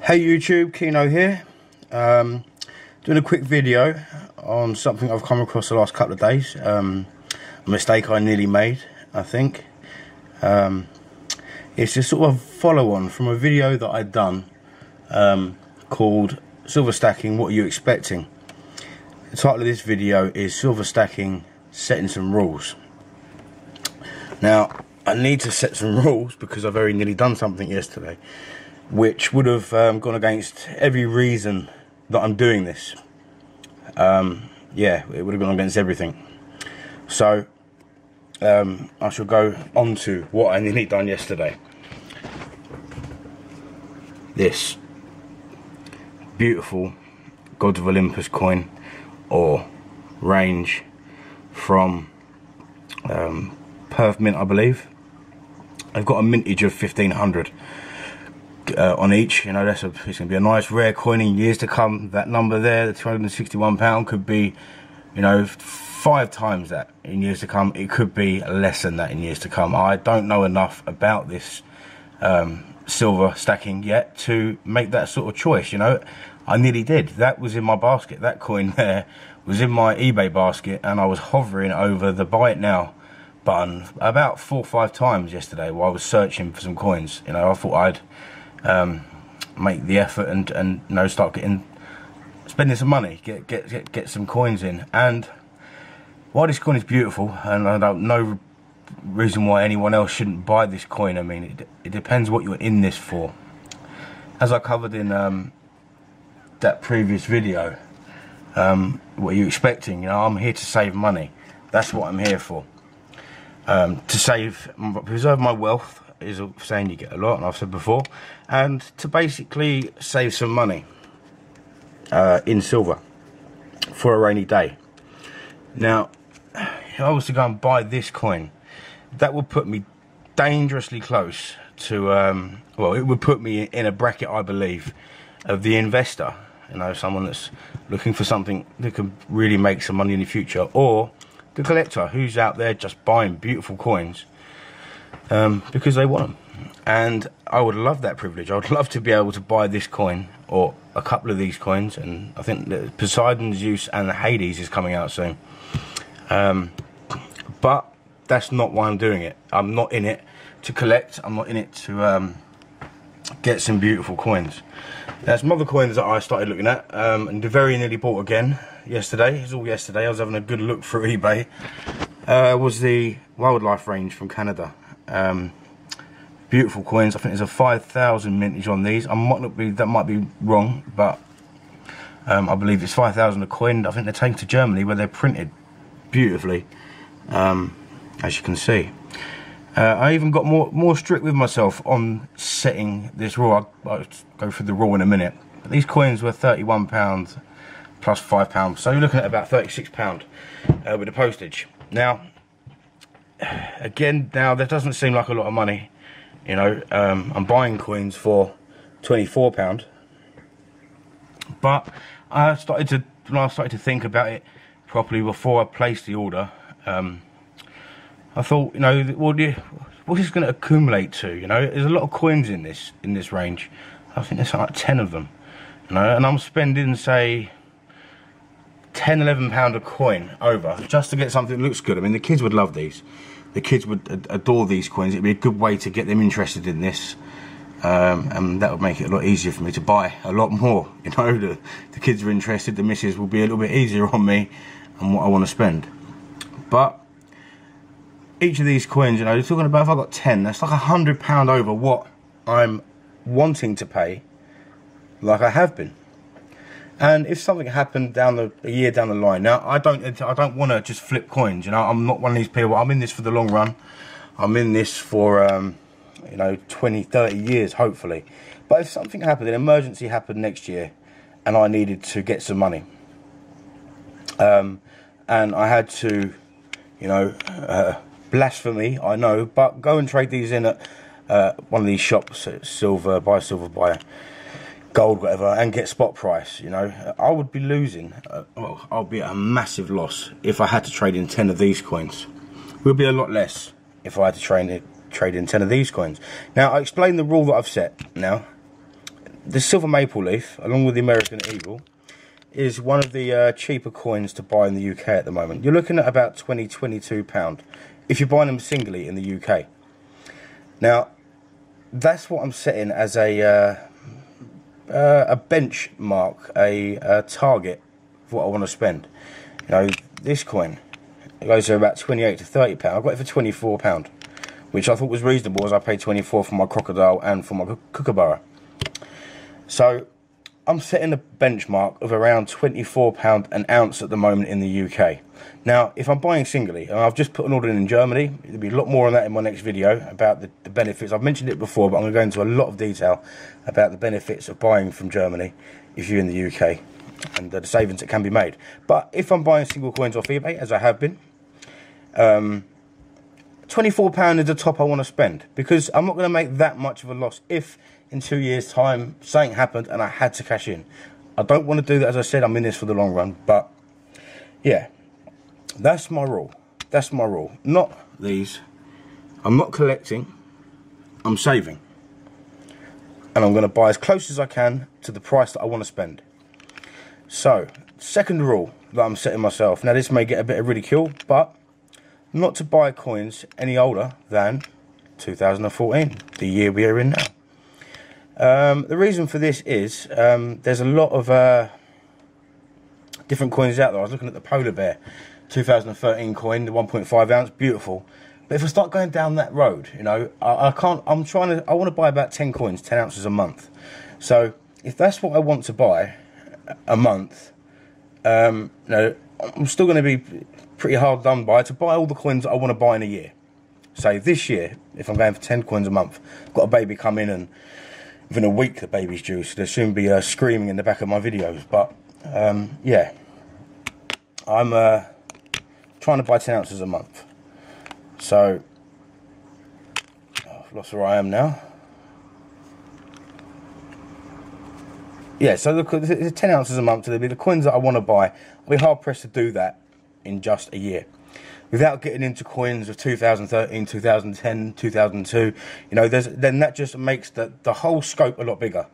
Hey YouTube, Kino here. Doing a quick video on something I've come across the last couple of days. A mistake I nearly made, I think. It's just sort of a follow-on from a video that I'd done called Silver Stacking, What Are You Expecting? The title of this video is Silver Stacking, Setting Some Rules. Now, I need to set some rules because I've very nearly done something yesterday which would have gone against every reason that I'm doing this. Yeah, it would have gone against everything. So I shall go on to what I nearly done yesterday. This beautiful Gods of Olympus coin or range from Perth Mint, I believe. I've got a mintage of 1500 on each. You know, it's going to be a nice rare coin in years to come. That number there, the £261, could be, you know, 5 times that in years to come. It could be less than that in years to come. I don't know enough about this silver stacking yet to make that sort of choice. You know, I nearly did. That was in my basket. That coin there was in my eBay basket, and I was hovering over the buy it now button about 4 or 5 times yesterday while I was searching for some coins. You know, I thought I'd make the effort and you know, start spending some money, get some coins in. And while this coin is beautiful, and I don't know reason why anyone else shouldn't buy this coin, I mean, it depends what you're in this for. As I covered in that previous video, what are you expecting? You know, I'm here to save money. That's what I'm here for. To preserve my wealth is a saying you get a lot, and I've said before, and to basically save some money in silver for a rainy day. Now, if I was to go and buy this coin, that would put me dangerously close to, well, it would put me in a bracket, I believe, of the investor. You know, someone that's looking for something that can really make some money in the future, or the collector who's out there just buying beautiful coins because they want them. And I would love that privilege. I would love to be able to buy this coin or a couple of these coins, and I think that Poseidon's Zeus and the Hades is coming out soon. But that's not why I'm doing it. I'm not in it to collect. I'm not in it to get some beautiful coins. There's some other coins that I started looking at, and very nearly bought again yesterday. It's all yesterday. I was having a good look through eBay. Was the Wildlife range from Canada. Beautiful coins. I think there's a 5,000 mintage on these. That might be wrong, but I believe it's 5,000 a coin. I think they're taken to Germany where they're printed beautifully, as you can see. I even got more strict with myself on setting this rule. I'll go through the rule in a minute. But these coins were £31 plus £5, so you're looking at about £36 with the postage. Now, again, that doesn't seem like a lot of money. You know, I'm buying coins for £24, but when I started to think about it properly before I placed the order, I thought, you know, what is going to accumulate to? You know, there's a lot of coins in this range. I think there's like 10 of them. You know, and I'm spending, say, £10–11 a coin over just to get something that looks good. I mean, the kids would love these. The kids would adore these coins. It'd be a good way to get them interested in this, and that would make it a lot easier for me to buy a lot more. You know, the kids are interested. The missus will be a little bit easier on me and what I want to spend. But each of these coins, you know, you're talking about, if I got 10, that's like £100 over what I'm wanting to pay, like I have been. And if something happened a year down the line, now I don't want to just flip coins. You know, I'm not one of these people. I'm in this for the long run. I'm in this for you know, 20, 30 years, hopefully. But if something happened, an emergency happened next year, and I needed to get some money, and I had to, you know, blasphemy, I know, but go and trade these in at one of these shops, silver, buy gold, whatever, and get spot price. You know, I would be losing. Well, I'll be at a massive loss if I had to trade in 10 of these coins. It would be a lot less if I had to trade in 10 of these coins. Now, I explained the rule that I've set. Now, the silver maple leaf, along with the American eagle, is one of the cheaper coins to buy in the UK at the moment. You're looking at about £22 if you're buying them singly in the UK. Now, that's what I'm setting as a benchmark, a target for what I want to spend. You know, this coin, it goes to about 28 to £30. I got it for £24, which I thought was reasonable, as I paid 24 for my crocodile and for my kookaburra. So I'm setting a benchmark of around £24 an ounce at the moment in the UK. Now, if I'm buying singly, and I've just put an order in Germany, there'll be a lot more on that in my next video about the benefits. I've mentioned it before, but I'm going to go into a lot of detail about the benefits of buying from Germany if you're in the UK, and the savings that can be made. But if I'm buying single coins off eBay, as I have been, £24 is the top I want to spend, because I'm not going to make that much of a loss if in 2 years' time something happened and I had to cash in. I don't want to do that. As I said, I'm in this for the long run. But yeah, that's my rule. That's my rule. Not these. I'm not collecting. I'm saving. And I'm going to buy as close as I can to the price that I want to spend. So, second rule that I'm setting myself. Now, this may get a bit of ridicule, but not to buy coins any older than 2014, the year we are in now. The reason for this is there's a lot of different coins out there. I was looking at the Polar Bear 2013 coin, the 1.5 ounce, beautiful. But if I start going down that road, you know, I can't. I want to buy about 10 coins, 10 ounces a month. So if that's what I want to buy a month, you know, I'm still going to be pretty hard done by to buy all the coins that I want to buy in a year. Say this year, if I'm going for 10 coins a month, I've got a baby come in, and within a week the baby's due, so they'll soon be screaming in the back of my videos. But yeah, I'm trying to buy 10 ounces a month. So I've lost where I am now. Yeah, so the 10 ounces a month, so there'll be the coins that I want to buy. I'll be hard pressed to do that in just a year, without getting into coins of 2013, 2010, 2002. You know, then that just makes the whole scope a lot bigger.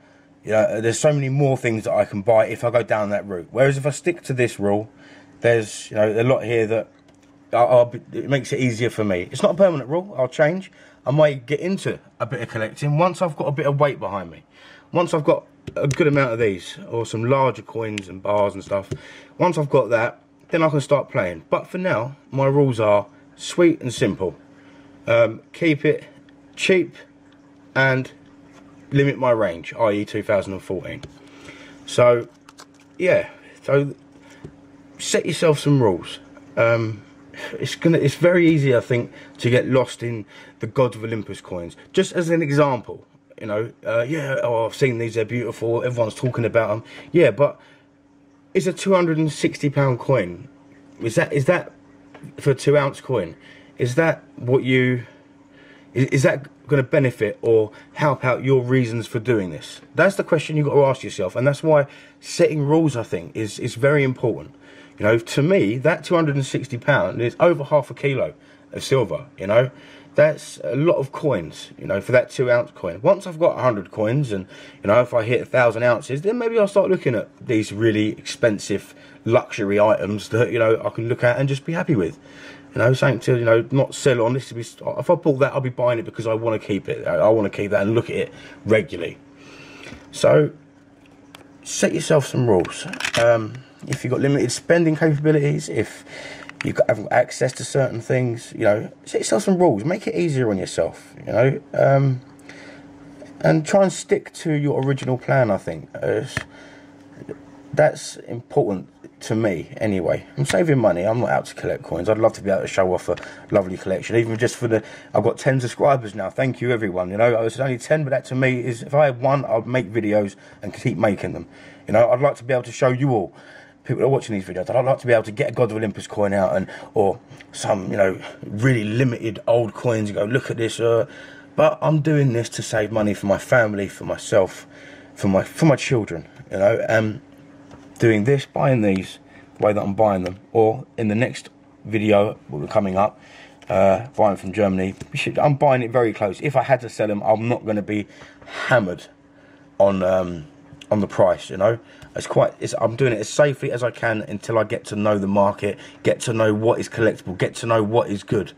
You know, there's so many more things that I can buy if I go down that route. Whereas if I stick to this rule, there's, you know, a lot here that it makes it easier for me. It's not a permanent rule. I'll change. I might get into a bit of collecting once I've got a bit of weight behind me. Once I've got a good amount of these, or some larger coins and bars and stuff, once I've got that, then I can start playing. But for now, my rules are sweet and simple. Keep it cheap and limit my range, i.e. 2014. So yeah, so set yourself some rules. It's very easy, I think, to get lost in the Gods of Olympus coins. Just as an example, you know, yeah, oh, I've seen these, they're beautiful, everyone's talking about them. Yeah, but is a £260 coin, is that for a 2 ounce coin? Is that what you, is that going to benefit or help out your reasons for doing this? That's the question you've got to ask yourself, and that's why setting rules, I think, is very important. You know, to me, that £260 is over half a kilo of silver. You know, that's a lot of coins, you know, for that 2 ounce coin. Once I've got 100 coins, and, you know, if I hit 1,000 ounces, then maybe I'll start looking at these really expensive luxury items that, you know, I can look at and just be happy with. You know, something to, you know, not sell on. This to be, if I bought that, I'll be buying it because I want to keep it. I want to keep that and look at it regularly. So set yourself some rules. If you've got limited spending capabilities, if you haven't got access to certain things, you know, set yourself some rules. Make it easier on yourself, you know, and try and stick to your original plan, I think. That's important to me, anyway. I'm saving money. I'm not out to collect coins. I'd love to be able to show off a lovely collection, even just for the... I've got 10 subscribers now. Thank you, everyone. You know, it's only 10, but that to me is... If I had one, I'd make videos and keep making them. You know, I'd like to be able to show you all, people that are watching these videos, I'd like to be able to get a God of Olympus coin out, and or some, you know, really limited old coins and go, look at this. But I'm doing this to save money for my family, for myself, for my children. You know, doing this, buying these the way that I'm buying them, or in the next video coming up, buying from Germany, I'm buying it very close. If I had to sell them, I'm not going to be hammered on the price. You know, I'm doing it as safely as I can until I get to know the market, get to know what is collectible, get to know what is good.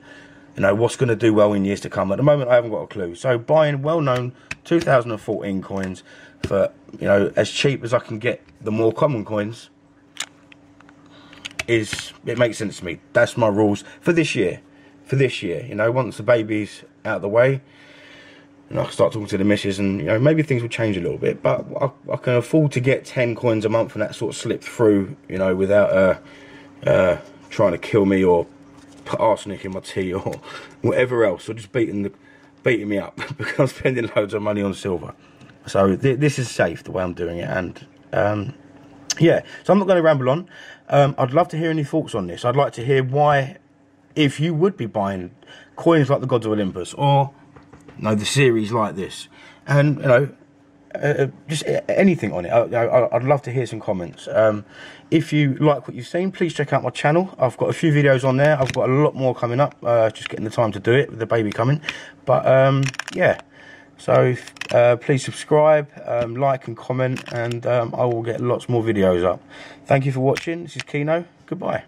You know, what's going to do well in years to come. At the moment, I haven't got a clue. So buying well-known 2014 coins for, you know, as cheap as I can get the more common coins, it makes sense to me. That's my rules for this year. For this year, you know, once the baby's out of the way, and I can start talking to the missus, and you know, maybe things will change a little bit. But I can afford to get 10 coins a month, and that sort of slip through, you know, without trying to kill me or put arsenic in my tea or whatever else, or just beating me up because I'm spending loads of money on silver. So this is safe the way I'm doing it, and yeah. So I'm not going to ramble on. I'd love to hear any thoughts on this. I'd like to hear why, if you would be buying coins like the Gods of Olympus, or you know, the series like this, and you know, just anything on it. I'd love to hear some comments. If you like what you've seen, please check out my channel. I've got a few videos on there. I've got a lot more coming up. Just getting the time to do it with the baby coming. But yeah, so please subscribe, like and comment, and I will get lots more videos up. Thank you for watching. This is Kino. Goodbye.